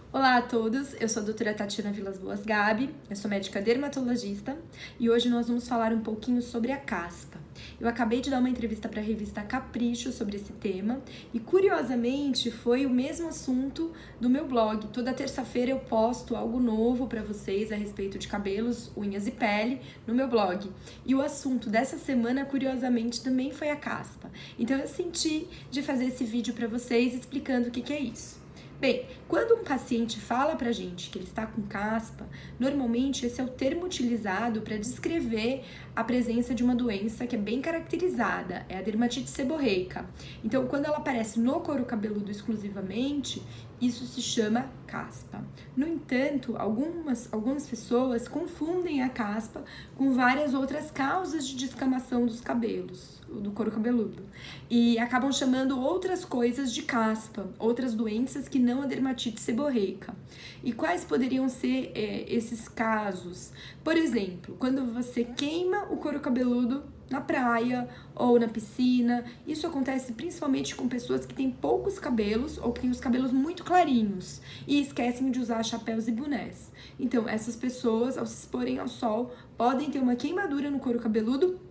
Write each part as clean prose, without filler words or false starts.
Olá a todos, eu sou a doutora Tatiana Vilas Boas Gabi, eu sou médica dermatologista e hoje nós vamos falar um pouquinho sobre a caspa. Eu acabei de dar uma entrevista para a revista Capricho sobre esse tema e, curiosamente, foi o mesmo assunto do meu blog. Toda terça-feira eu posto algo novo para vocês a respeito de cabelos, unhas e pele no meu blog. E o assunto dessa semana, curiosamente, também foi a caspa. Então eu senti de fazer esse vídeo para vocês explicando o que é isso. Bem, quando um paciente fala pra gente que ele está com caspa, normalmente esse é o termo utilizado para descrever a presença de uma doença que é bem caracterizada, é a dermatite seborreica. Então, quando ela aparece no couro cabeludo exclusivamente, isso se chama caspa. No entanto, algumas pessoas confundem a caspa com várias outras causas de descamação dos cabelos, do couro cabeludo, e acabam chamando outras coisas de caspa, outras doenças que não a dermatite seborreica. E quais poderiam ser esses casos? Por exemplo, quando você queima o couro cabeludo na praia ou na piscina. Isso acontece principalmente com pessoas que têm poucos cabelos ou que têm os cabelos muito clarinhos e esquecem de usar chapéus e bonés. Então, essas pessoas, ao se exporem ao sol, podem ter uma queimadura no couro cabeludo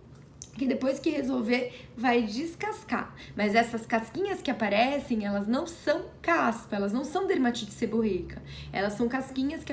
que depois que resolver vai descascar. Mas essas casquinhas que aparecem, elas não são caspa, elas não são dermatite seborreica. Elas são casquinhas que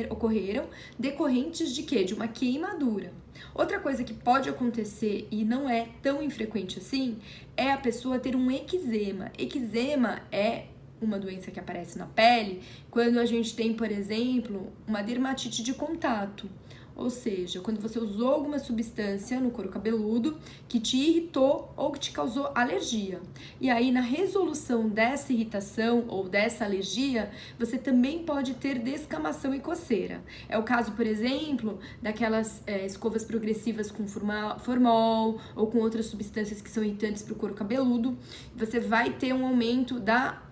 ocorreram decorrentes de quê? De uma queimadura. Outra coisa que pode acontecer e não é tão infrequente assim, é a pessoa ter um eczema. Eczema é uma doença que aparece na pele quando a gente tem, por exemplo, uma dermatite de contato. Ou seja, quando você usou alguma substância no couro cabeludo que te irritou ou que te causou alergia. E aí, na resolução dessa irritação ou dessa alergia, você também pode ter descamação e coceira. É o caso, por exemplo, daquelas escovas progressivas com formol ou com outras substâncias que são irritantes para o couro cabeludo. Você vai ter um aumento da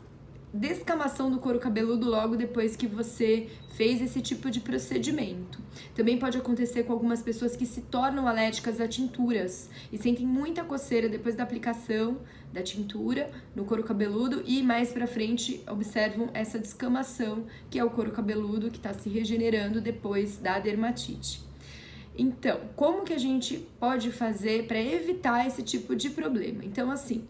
descamação do couro cabeludo logo depois que você fez esse tipo de procedimento. Também pode acontecer com algumas pessoas que se tornam alérgicas a tinturas e sentem muita coceira depois da aplicação da tintura no couro cabeludo e mais pra frente observam essa descamação, que é o couro cabeludo que está se regenerando depois da dermatite. Então, como que a gente pode fazer para evitar esse tipo de problema? Então, assim,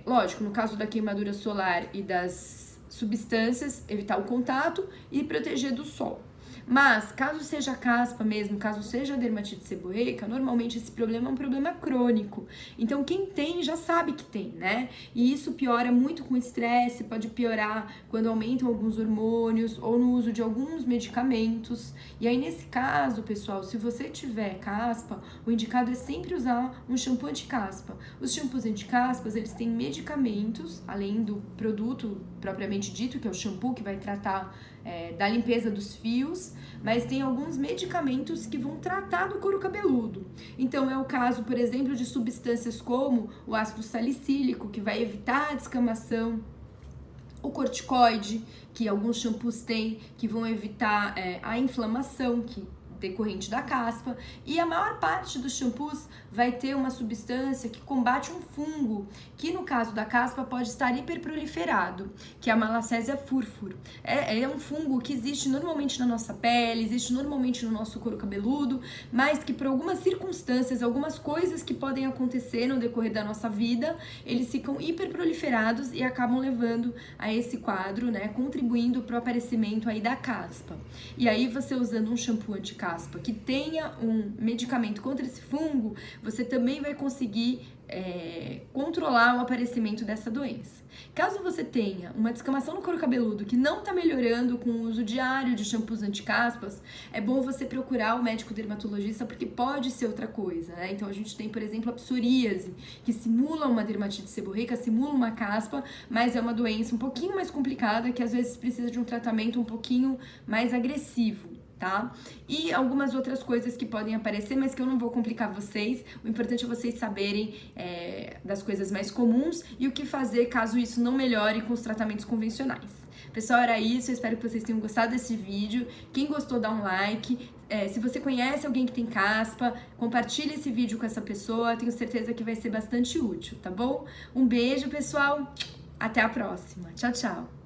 lógico, no caso da queimadura solar e das substâncias, evitar o contato e proteger do sol. Mas, caso seja caspa mesmo, caso seja dermatite seborreica, normalmente esse problema é um problema crônico. Então, quem tem já sabe que tem, né? E isso piora muito com estresse, pode piorar quando aumentam alguns hormônios ou no uso de alguns medicamentos. E aí, nesse caso, pessoal, se você tiver caspa, o indicado é sempre usar um shampoo anti-caspa. Os shampoos anti-caspas, eles têm medicamentos, além do produto propriamente dito, que é o shampoo, que vai tratar da limpeza dos fios, mas tem alguns medicamentos que vão tratar do couro cabeludo. Então é o caso, por exemplo, de substâncias como o ácido salicílico, que vai evitar a descamação, o corticoide, que alguns shampoos têm, que vão evitar a inflamação decorrente da caspa, e a maior parte dos shampoos vai ter uma substância que combate um fungo, que no caso da caspa pode estar hiperproliferado, que é a Malassezia furfur. É um fungo que existe normalmente na nossa pele, existe normalmente no nosso couro cabeludo, mas que por algumas circunstâncias, algumas coisas que podem acontecer no decorrer da nossa vida, eles ficam hiperproliferados e acabam levando a esse quadro, né, contribuindo para o aparecimento aí da caspa. E aí você usando um shampoo anti-caspa que tenha um medicamento contra esse fungo, você também vai conseguir controlar o aparecimento dessa doença. Caso você tenha uma descamação no couro cabeludo que não está melhorando com o uso diário de shampoos anti-caspas, é bom você procurar o médico dermatologista, porque pode ser outra coisa, né? Então a gente tem, por exemplo, a psoríase, que simula uma dermatite seborreica, simula uma caspa, mas é uma doença um pouquinho mais complicada, que às vezes precisa de um tratamento um pouquinho mais agressivo. Tá? E algumas outras coisas que podem aparecer, mas que eu não vou complicar vocês. O importante é vocês saberem das coisas mais comuns e o que fazer caso isso não melhore com os tratamentos convencionais. Pessoal, era isso. Eu espero que vocês tenham gostado desse vídeo. Quem gostou, dá um like. Se você conhece alguém que tem caspa, compartilhe esse vídeo com essa pessoa. Tenho certeza que vai ser bastante útil, tá bom? Um beijo, pessoal. Até a próxima. Tchau, tchau.